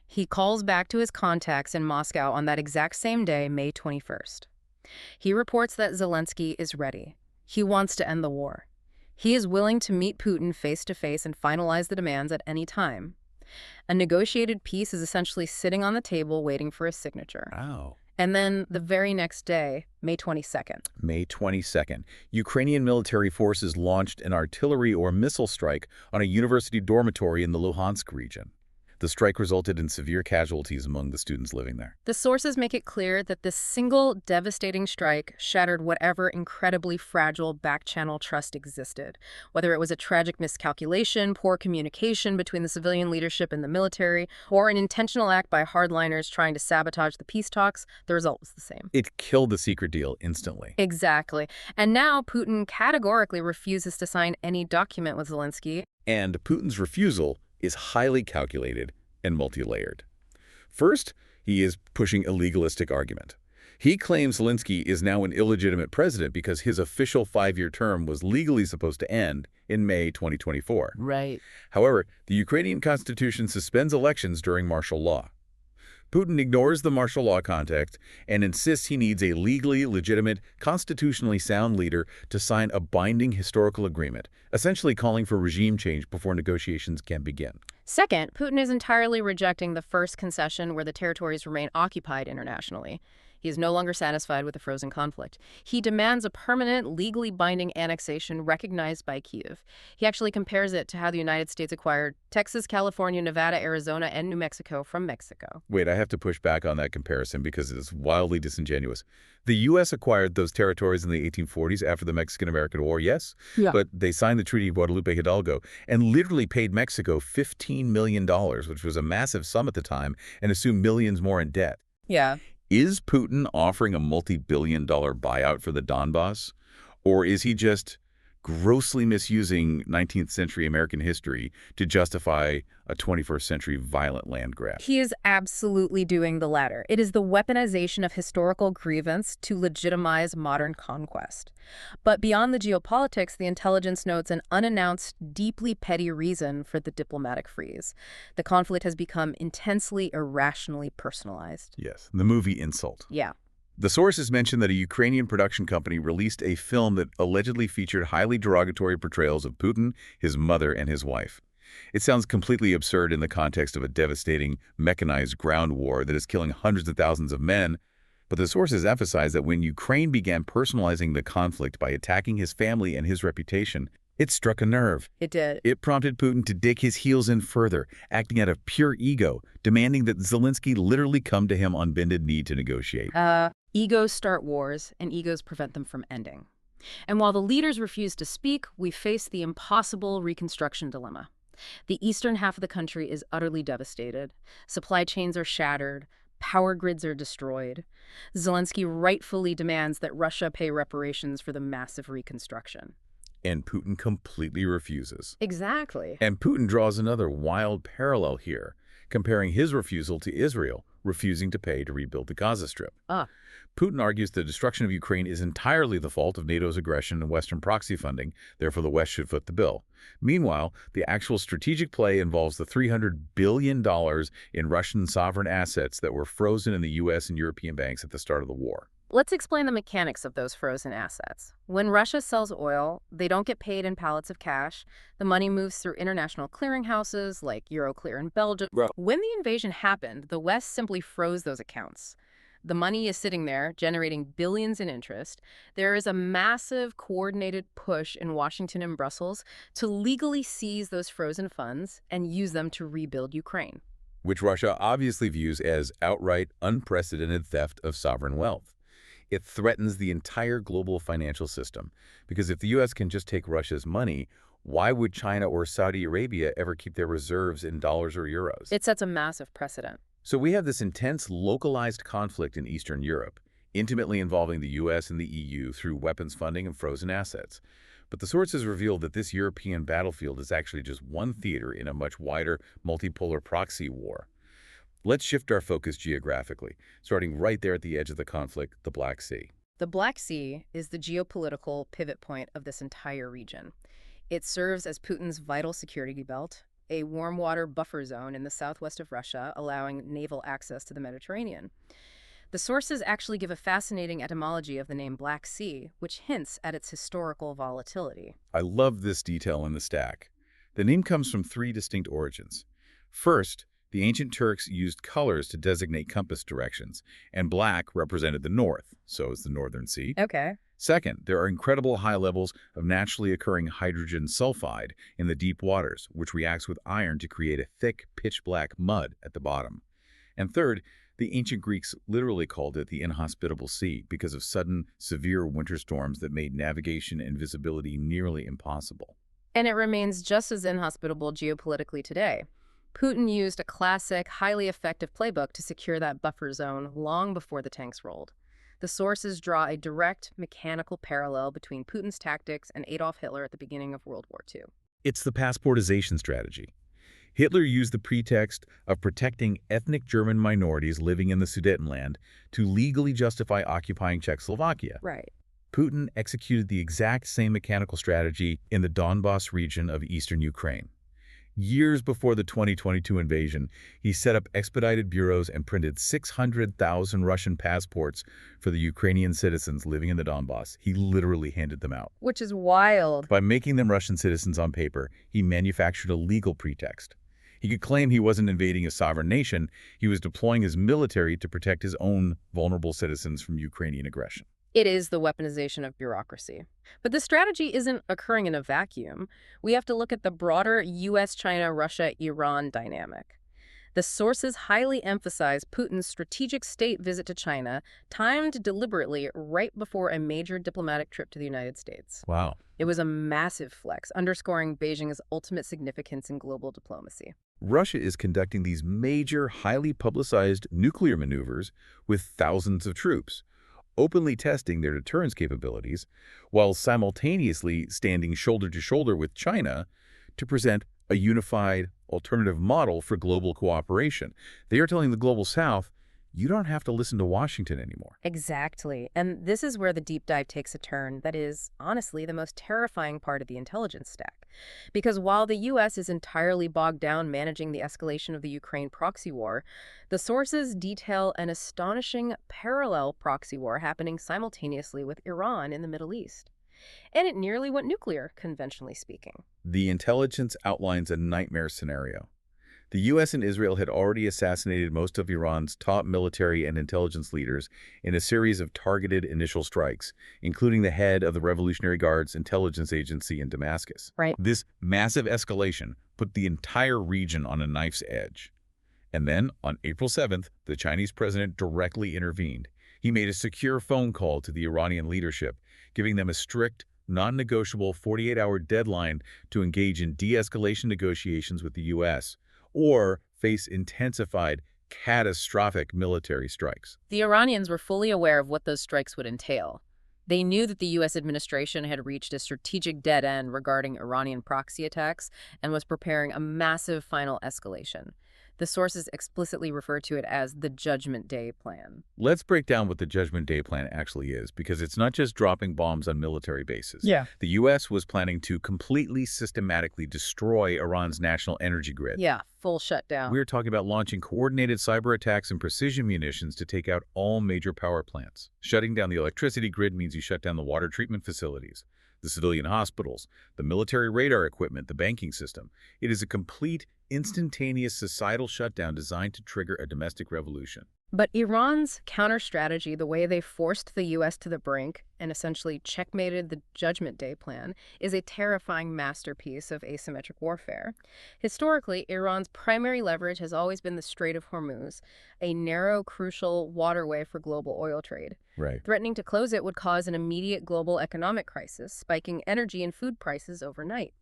He calls back to his contacts in Moscow on that exact same day, May 21st. He reports that Zelensky is ready. He wants to end the war. He is willing to meet Putin face-to-face and finalize the demands at any time. A negotiated peace is essentially sitting on the table waiting for a signature. Wow. And then the very next day, May 22nd. May 22nd, Ukrainian military forces launched an artillery or missile strike on a university dormitory in the Luhansk region. The strike resulted in severe casualties among the students living there. The sources make it clear that this single devastating strike shattered whatever incredibly fragile back-channel trust existed. Whether it was a tragic miscalculation, poor communication between the civilian leadership and the military, or an intentional act by hardliners trying to sabotage the peace talks, the result was the same. It killed the secret deal instantly. Exactly. And now Putin categorically refuses to sign any document with Zelensky. And Putin's refusal is highly calculated and multi-layered. First, he is pushing a legalistic argument. He claims Zelensky is now an illegitimate president because his official 5-year term was legally supposed to end in May 2024. Right. However, the Ukrainian constitution suspends elections during martial law. Putin ignores the martial law context and insists he needs a legally legitimate, constitutionally sound leader to sign a binding historical agreement, essentially calling for regime change before negotiations can begin. Second, Putin is entirely rejecting the first concession where the territories remain occupied internationally. He is no longer satisfied with the frozen conflict. He demands a permanent, legally binding annexation recognized by Kyiv. He actually compares it to how the United States acquired Texas, California, Nevada, Arizona, and New Mexico from Mexico. Wait, I have to push back on that comparison because it is wildly disingenuous. The U.S. acquired those territories in the 1840s after the Mexican-American War, yes? Yeah. But they signed the Treaty of Guadalupe Hidalgo and literally paid Mexico $15 million, which was a massive sum at the time, and assumed millions more in debt. Yeah. Is Putin offering a multi-billion-dollar buyout for the Donbass? Or is he just grossly misusing 19th century American history to justify a 21st century violent land grab? He is absolutely doing the latter. It is the weaponization of historical grievance to legitimize modern conquest. But beyond the geopolitics, the intelligence notes an unannounced, deeply petty reason for the diplomatic freeze. The conflict has become intensely, irrationally personalized. Yes, the movie Insult. Yeah. The sources mentioned that a Ukrainian production company released a film that allegedly featured highly derogatory portrayals of Putin, his mother, and his wife. It sounds completely absurd in the context of a devastating, mechanized ground war that is killing hundreds of thousands of men, but the sources emphasize that when Ukraine began personalizing the conflict by attacking his family and his reputation, it struck a nerve. It did. It prompted Putin to dig his heels in further, acting out of pure ego, demanding that Zelensky literally come to him on bended knee to negotiate. Egos start wars, and egos prevent them from ending. And while the leaders refuse to speak, we face the impossible reconstruction dilemma. The eastern half of the country is utterly devastated. Supply chains are shattered. Power grids are destroyed. Zelensky rightfully demands that Russia pay reparations for the massive reconstruction. And Putin completely refuses. Exactly. And Putin draws another wild parallel here, comparing his refusal to Israel, refusing to pay to rebuild the Gaza Strip. Putin argues the destruction of Ukraine is entirely the fault of NATO's aggression and Western proxy funding, therefore the West should foot the bill. Meanwhile, the actual strategic play involves the $300 billion in Russian sovereign assets that were frozen in the U.S. and European banks at the start of the war. Let's explain the mechanics of those frozen assets. When Russia sells oil, they don't get paid in pallets of cash. The money moves through international clearinghouses like Euroclear in Belgium. When the invasion happened, the West simply froze those accounts. The money is sitting there, generating billions in interest. There is a massive coordinated push in Washington and Brussels to legally seize those frozen funds and use them to rebuild Ukraine. Which Russia obviously views as outright, unprecedented theft of sovereign wealth. It threatens the entire global financial system, because if the U.S. can just take Russia's money, why would China or Saudi Arabia ever keep their reserves in dollars or euros? It sets a massive precedent. So we have this intense, localized conflict in Eastern Europe, intimately involving the U.S. and the EU through weapons funding and frozen assets. But the sources reveal that this European battlefield is actually just one theater in a much wider, multipolar proxy war. Let's shift our focus geographically, starting right there at the edge of the conflict, the Black Sea. The Black Sea is the geopolitical pivot point of this entire region. It serves as Putin's vital security belt, a warm water buffer zone in the southwest of Russia, allowing naval access to the Mediterranean. The sources actually give a fascinating etymology of the name Black Sea, which hints at its historical volatility. I love this detail in the stack. The name comes from three distinct origins. First, the ancient Turks used colors to designate compass directions, and black represented the north, so is the Northern Sea. Okay. Second, there are incredible high levels of naturally occurring hydrogen sulfide in the deep waters, which reacts with iron to create a thick, pitch-black mud at the bottom. And third, the ancient Greeks literally called it the inhospitable sea because of sudden, severe winter storms that made navigation and visibility nearly impossible. And it remains just as inhospitable geopolitically today. Putin used a classic, highly effective playbook to secure that buffer zone long before the tanks rolled. The sources draw a direct, mechanical parallel between Putin's tactics and Adolf Hitler at the beginning of World War II. It's the passportization strategy. Hitler used the pretext of protecting ethnic German minorities living in the Sudetenland to legally justify occupying Czechoslovakia. Right. Putin executed the exact same mechanical strategy in the Donbas region of eastern Ukraine. Years before the 2022 invasion, he set up expedited bureaus and printed 600,000 Russian passports for the Ukrainian citizens living in the Donbas. He literally handed them out. Which is wild. By making them Russian citizens on paper, he manufactured a legal pretext. He could claim he wasn't invading a sovereign nation. He was deploying his military to protect his own vulnerable citizens from Ukrainian aggression. It is the weaponization of bureaucracy. But this strategy isn't occurring in a vacuum. We have to look at the broader US, China, Russia, Iran dynamic. The sources highly emphasize Putin's strategic state visit to China, timed deliberately right before a major diplomatic trip to the United States. Wow. It was a massive flex, underscoring Beijing's ultimate significance in global diplomacy. Russia is conducting these major, highly publicized nuclear maneuvers with thousands of troops, openly testing their deterrence capabilities, while simultaneously standing shoulder to shoulder with China to present a unified alternative model for global cooperation. They are telling the global South, you don't have to listen to Washington anymore. Exactly. And this is where the deep dive takes a turn that is, honestly, the most terrifying part of the intelligence stack. Because while the U.S. is entirely bogged down managing the escalation of the Ukraine proxy war, the sources detail an astonishing parallel proxy war happening simultaneously with Iran in the Middle East. And it nearly went nuclear, conventionally speaking. The intelligence outlines a nightmare scenario. The U.S. and Israel had already assassinated most of Iran's top military and intelligence leaders in a series of targeted initial strikes, including the head of the Revolutionary Guard's intelligence agency in Damascus. Right. This massive escalation put the entire region on a knife's edge. And then, on April 7th, the Chinese president directly intervened. He made a secure phone call to the Iranian leadership, giving them a strict, non-negotiable 48-hour deadline to engage in de-escalation negotiations with the U.S., or face intensified, catastrophic military strikes. The Iranians were fully aware of what those strikes would entail. They knew that the U.S. administration had reached a strategic dead end regarding Iranian proxy attacks and was preparing a massive final escalation. The sources explicitly refer to it as the Judgment Day Plan. Let's break down what the Judgment Day Plan actually is, because it's not just dropping bombs on military bases. Yeah. The U.S. was planning to completely systematically destroy Iran's national energy grid. Yeah, full shutdown. We're talking about launching coordinated cyber attacks and precision munitions to take out all major power plants. Shutting down the electricity grid means you shut down the water treatment facilities, the civilian hospitals, the military radar equipment, the banking system. It is a complete, instantaneous societal shutdown designed to trigger a domestic revolution. But Iran's counter-strategy, the way they forced the U.S. to the brink and essentially checkmated the Judgment Day Plan, is a terrifying masterpiece of asymmetric warfare. Historically, Iran's primary leverage has always been the Strait of Hormuz, a narrow, crucial waterway for global oil trade. Right. Threatening to close it would cause an immediate global economic crisis, spiking energy and food prices overnight.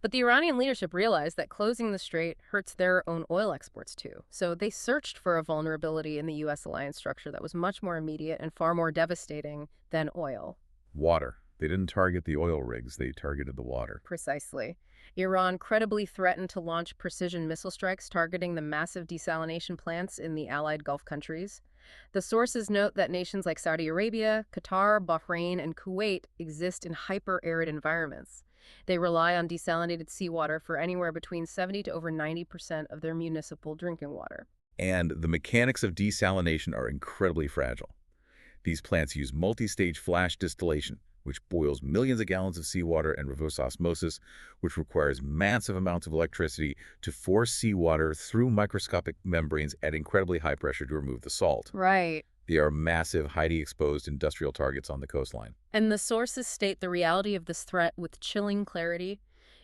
But the Iranian leadership realized that closing the strait hurts their own oil exports too. So they searched for a vulnerability in the U.S. alliance structure that was much more immediate and far more devastating than oil. Water. They didn't target the oil rigs, they targeted the water. Precisely. Iran credibly threatened to launch precision missile strikes targeting the massive desalination plants in the allied Gulf countries. The sources note that nations like Saudi Arabia, Qatar, Bahrain, and Kuwait exist in hyper-arid environments. They rely on desalinated seawater for anywhere between 70 to over 90% of their municipal drinking water. And the mechanics of desalination are incredibly fragile. These plants use multi-stage flash distillation, which boils millions of gallons of seawater, and reverse osmosis, which requires massive amounts of electricity to force seawater through microscopic membranes at incredibly high pressure to remove the salt. Right. They are massive, highly exposed industrial targets on the coastline. And the sources state the reality of this threat with chilling clarity.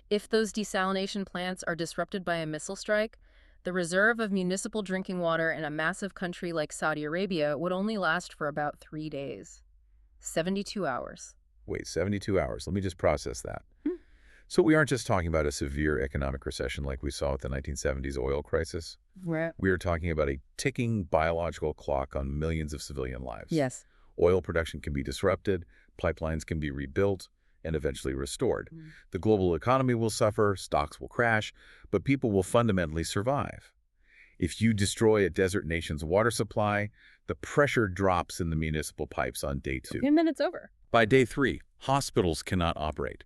If those desalination plants are disrupted by a missile strike, the reserve of municipal drinking water in a massive country like Saudi Arabia would only last for about 3 days. 72 hours. Wait, 72 hours. Let me just process that. So we aren't just talking about a severe economic recession like we saw with the 1970s oil crisis. Right. We are talking about a ticking biological clock on millions of civilian lives. Yes. Oil production can be disrupted, pipelines can be rebuilt, and eventually restored. The global economy will suffer, stocks will crash, but people will fundamentally survive. If you destroy a desert nation's water supply, the pressure drops in the municipal pipes on day 2. And then it's over. By day 3, hospitals cannot operate.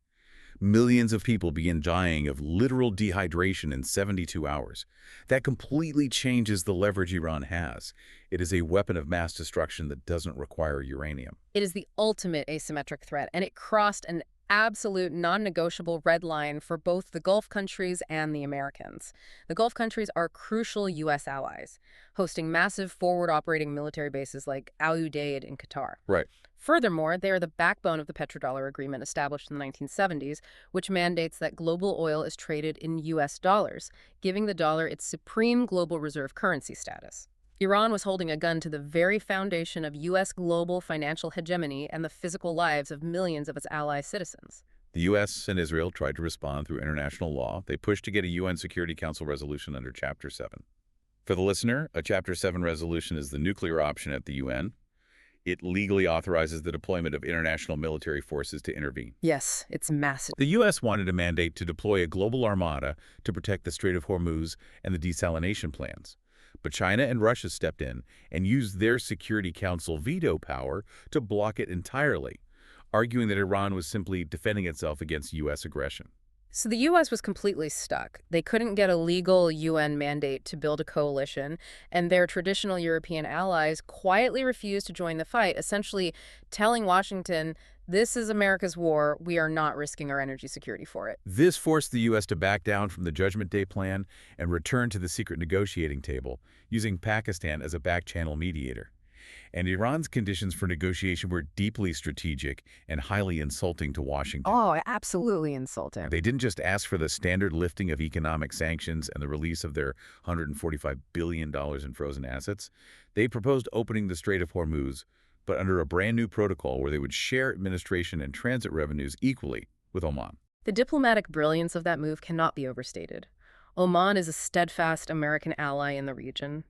Millions of people begin dying of literal dehydration in 72 hours. That completely changes the leverage Iran has. It is a weapon of mass destruction that doesn't require uranium. It is the ultimate asymmetric threat, and it crossed an absolute non-negotiable red line for both the Gulf countries and the Americans. The Gulf countries are crucial U.S. allies, hosting massive forward-operating military bases like Al Udeid in Qatar. Right. Furthermore, they are the backbone of the petrodollar agreement established in the 1970s, which mandates that global oil is traded in U.S. dollars, giving the dollar its supreme global reserve currency status. Iran was holding a gun to the very foundation of U.S. global financial hegemony and the physical lives of millions of its ally citizens. The U.S. and Israel tried to respond through international law. They pushed to get a UN Security Council resolution under Chapter 7. For the listener, a Chapter 7 resolution is the nuclear option at the UN. It legally authorizes the deployment of international military forces to intervene. Yes, it's massive. The U.S. wanted a mandate to deploy a global armada to protect the Strait of Hormuz and the desalination plans. But China and Russia stepped in and used their Security Council veto power to block it entirely, arguing that Iran was simply defending itself against U.S. aggression. So the U.S. was completely stuck. They couldn't get a legal UN mandate to build a coalition, and their traditional European allies quietly refused to join the fight, essentially telling Washington This is America's war. We are not risking our energy security for it. This forced the U.S. to back down from the Judgment Day plan and return to the secret negotiating table, using Pakistan as a back-channel mediator. And Iran's conditions for negotiation were deeply strategic and highly insulting to Washington. Oh, absolutely insulting. They didn't just ask for the standard lifting of economic sanctions and the release of their $145 billion in frozen assets. They proposed opening the Strait of Hormuz, but under a brand new protocol where they would share administration and transit revenues equally with Oman. The diplomatic brilliance of that move cannot be overstated. Oman is a steadfast American ally in the region.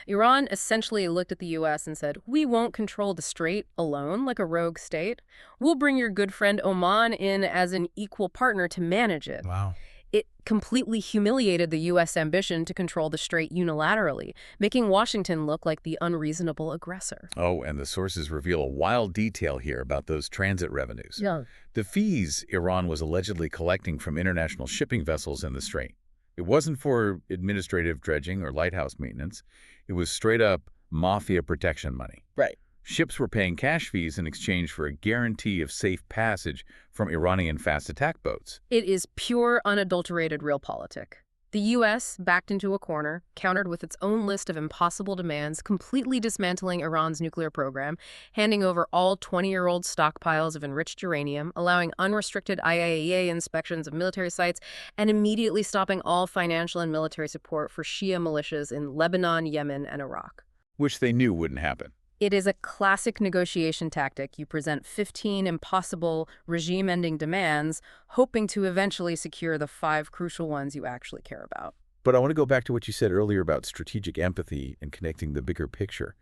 Iran essentially looked at the U.S. and said, we won't control the strait alone like a rogue state. We'll bring your good friend Oman in as an equal partner to manage it. Wow. It completely humiliated the U.S. ambition to control the strait unilaterally, making Washington look like the unreasonable aggressor. Oh, and the sources reveal a wild detail here about those transit revenues. Yeah. The fees Iran was allegedly collecting from international shipping vessels in the strait. It wasn't for administrative dredging or lighthouse maintenance. It was straight-up mafia protection money. Right. Ships were paying cash fees in exchange for a guarantee of safe passage from Iranian fast attack boats. It is pure, unadulterated realpolitik. The U.S. backed into a corner, countered with its own list of impossible demands, completely dismantling Iran's nuclear program, handing over all 20-year-old stockpiles of enriched uranium, allowing unrestricted IAEA inspections of military sites, and immediately stopping all financial and military support for Shia militias in Lebanon, Yemen, and Iraq. Which they knew wouldn't happen. It is a classic negotiation tactic. You present 15 impossible regime-ending demands, hoping to eventually secure the 5 crucial ones you actually care about. But I want to go back to what you said earlier about strategic empathy and connecting the bigger picture.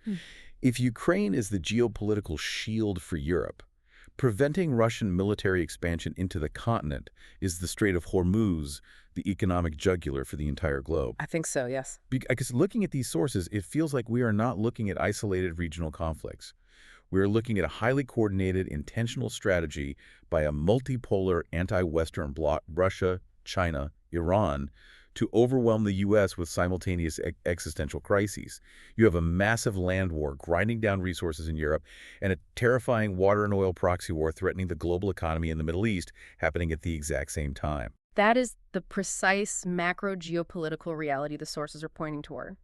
If Ukraine is the geopolitical shield for Europe, preventing Russian military expansion into the continent is the Strait of Hormuz, the economic jugular for the entire globe. I think so, yes. Because looking at these sources, it feels like we are not looking at isolated regional conflicts. We are looking at a highly coordinated, intentional strategy by a multipolar anti-Western bloc, Russia, China, Iran, to overwhelm the U.S. with simultaneous existential crises. You have a massive land war grinding down resources in Europe and a terrifying water and oil proxy war threatening the global economy in the Middle East happening at the exact same time. That is the precise macro geopolitical reality the sources are pointing toward.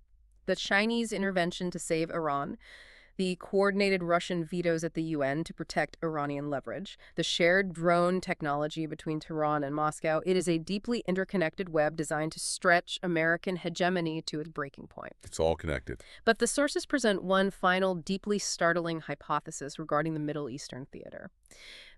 The Chinese intervention to save Iran, the coordinated Russian vetoes at the UN to protect Iranian leverage, the shared drone technology between Tehran and Moscow. It is a deeply interconnected web designed to stretch American hegemony to its breaking point. It's all connected. But the sources present one final, deeply startling hypothesis regarding the Middle Eastern theater.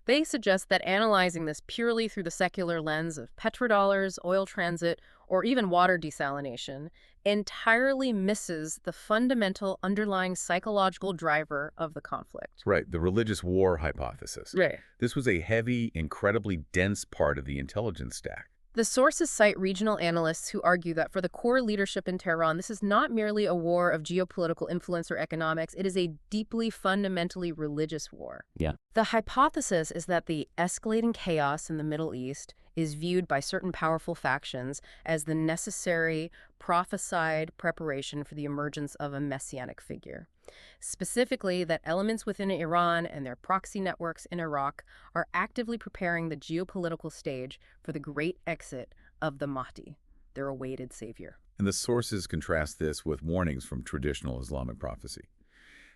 They suggest that analyzing this purely through the secular lens of petrodollars, oil transit, or even water desalination entirely misses the fundamental underlying psychological driver of the conflict. Right, the religious war hypothesis. Right. This was a heavy, incredibly dense part of the intelligence stack. The sources cite regional analysts who argue that for the core leadership in Tehran, this is not merely a war of geopolitical influence or economics. It is a deeply, fundamentally religious war. Yeah. The hypothesis is that the escalating chaos in the Middle East is viewed by certain powerful factions as the necessary, prophesied preparation for the emergence of a messianic figure. Specifically, that elements within Iran and their proxy networks in Iraq are actively preparing the geopolitical stage for the great exit of the Mahdi, their awaited savior. And the sources contrast this with warnings from traditional Islamic prophecy.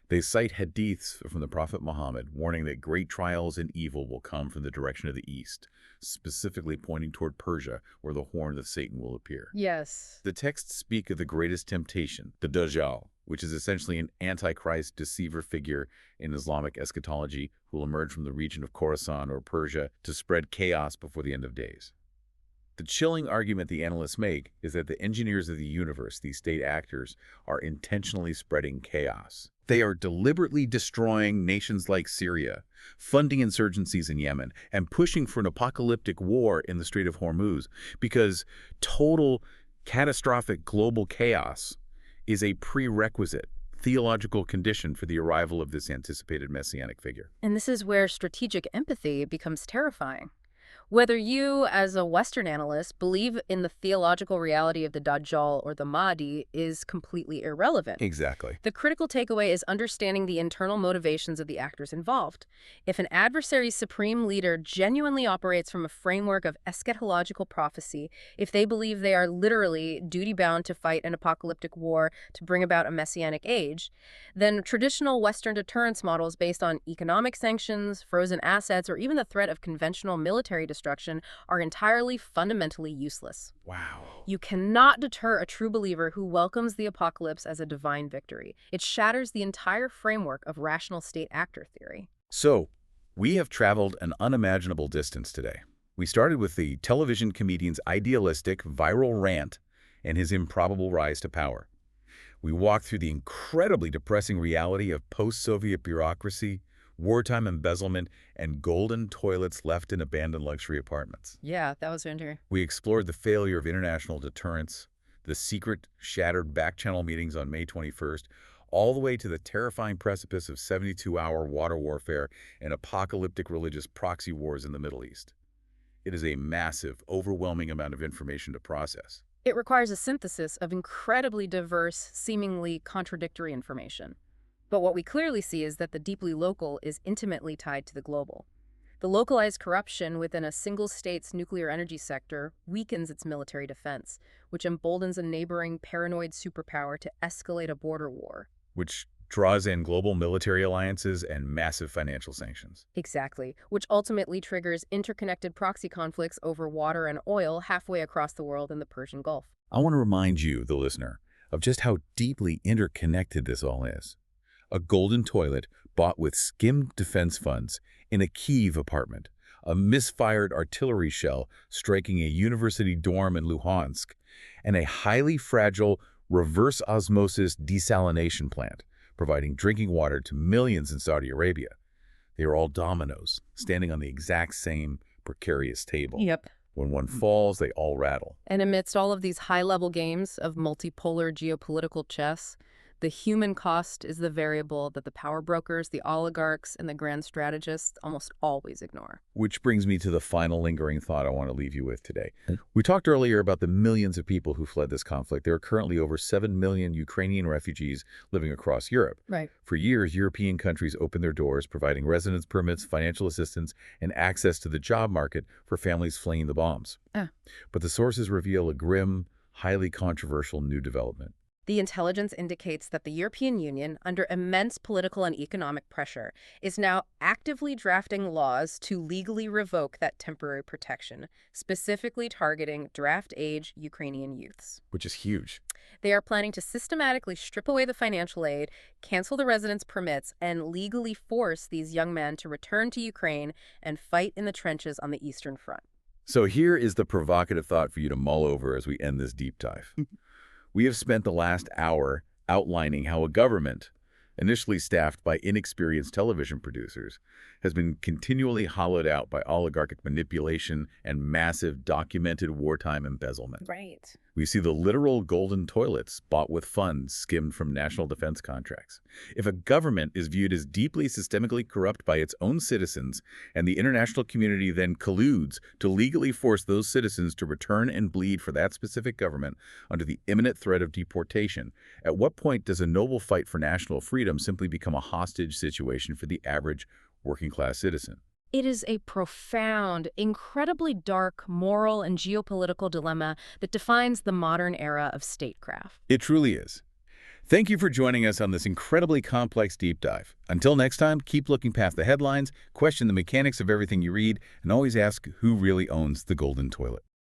They cite hadiths from the Prophet Muhammad warning that great trials and evil will come from the direction of the east, specifically pointing toward Persia, where the horn of Satan will appear. Yes. The texts speak of the greatest temptation, the Dajjal, which is essentially an antichrist deceiver figure in Islamic eschatology who will emerge from the region of Khorasan or Persia to spread chaos before the end of days. The chilling argument the analysts make is that the engineers of the universe, these state actors, are intentionally spreading chaos. They are deliberately destroying nations like Syria, funding insurgencies in Yemen, and pushing for an apocalyptic war in the Strait of Hormuz because total, catastrophic global chaos is a prerequisite theological condition for the arrival of this anticipated messianic figure. And this is where strategic empathy becomes terrifying. Whether you, as a Western analyst, believe in the theological reality of the Dajjal or the Mahdi is completely irrelevant. Exactly. The critical takeaway is understanding the internal motivations of the actors involved. If an adversary's supreme leader genuinely operates from a framework of eschatological prophecy, if they believe they are literally duty-bound to fight an apocalyptic war to bring about a messianic age, then traditional Western deterrence models based on economic sanctions, frozen assets, or even the threat of conventional military destruction are entirely fundamentally useless. Wow. You cannot deter a true believer who welcomes the apocalypse as a divine victory. It shatters the entire framework of rational state actor theory. So, we have traveled an unimaginable distance today. We started with the television comedian's idealistic, viral rant and his improbable rise to power. We walked through the incredibly depressing reality of post-Soviet bureaucracy, wartime embezzlement, and golden toilets left in abandoned luxury apartments. Yeah, that was interesting. We explored the failure of international deterrence, the secret, shattered back-channel meetings on May 21st, all the way to the terrifying precipice of 72-hour water warfare and apocalyptic religious proxy wars in the Middle East. It is a massive, overwhelming amount of information to process. It requires a synthesis of incredibly diverse, seemingly contradictory information. But what we clearly see is that the deeply local is intimately tied to the global. The localized corruption within a single state's nuclear energy sector weakens its military defense, which emboldens a neighboring paranoid superpower to escalate a border war. Which draws in global military alliances and massive financial sanctions. Exactly, which ultimately triggers interconnected proxy conflicts over water and oil halfway across the world in the Persian Gulf. I want to remind you, the listener, of just how deeply interconnected this all is. A golden toilet bought with skimmed defense funds in a Kyiv apartment, a misfired artillery shell striking a university dorm in Luhansk, and a highly fragile reverse osmosis desalination plant, providing drinking water to millions in Saudi Arabia. They are all dominoes, standing on the exact same precarious table. Yep. When one falls, they all rattle. And amidst all of these high-level games of multipolar geopolitical chess, the human cost is the variable that the power brokers, the oligarchs, and the grand strategists almost always ignore. Which brings me to the final lingering thought I want to leave you with today. We talked earlier about the millions of people who fled this conflict. There are currently over 7 million Ukrainian refugees living across Europe. Right. For years, European countries opened their doors, providing residence permits, financial assistance, and access to the job market for families fleeing the bombs. But the sources reveal a grim, highly controversial new development. The intelligence indicates that the European Union, under immense political and economic pressure, is now actively drafting laws to legally revoke that temporary protection, specifically targeting draft-age Ukrainian youths. Which is huge. They are planning to systematically strip away the financial aid, cancel the residence permits, and legally force these young men to return to Ukraine and fight in the trenches on the Eastern Front. So here is the provocative thought for you to mull over as we end this deep dive. We have spent the last hour outlining how a government, initially staffed by inexperienced television producers, has been continually hollowed out by oligarchic manipulation and massive documented wartime embezzlement. Right. We see the literal golden toilets bought with funds skimmed from national defense contracts. If a government is viewed as deeply systemically corrupt by its own citizens, and the international community then colludes to legally force those citizens to return and bleed for that specific government under the imminent threat of deportation, at what point does a noble fight for national freedom simply become a hostage situation for the average working-class citizen? It is a profound, incredibly dark moral and geopolitical dilemma that defines the modern era of statecraft. It truly is. Thank you for joining us on this incredibly complex deep dive. Until next time, keep looking past the headlines, question the mechanics of everything you read, and always ask who really owns the golden toilet.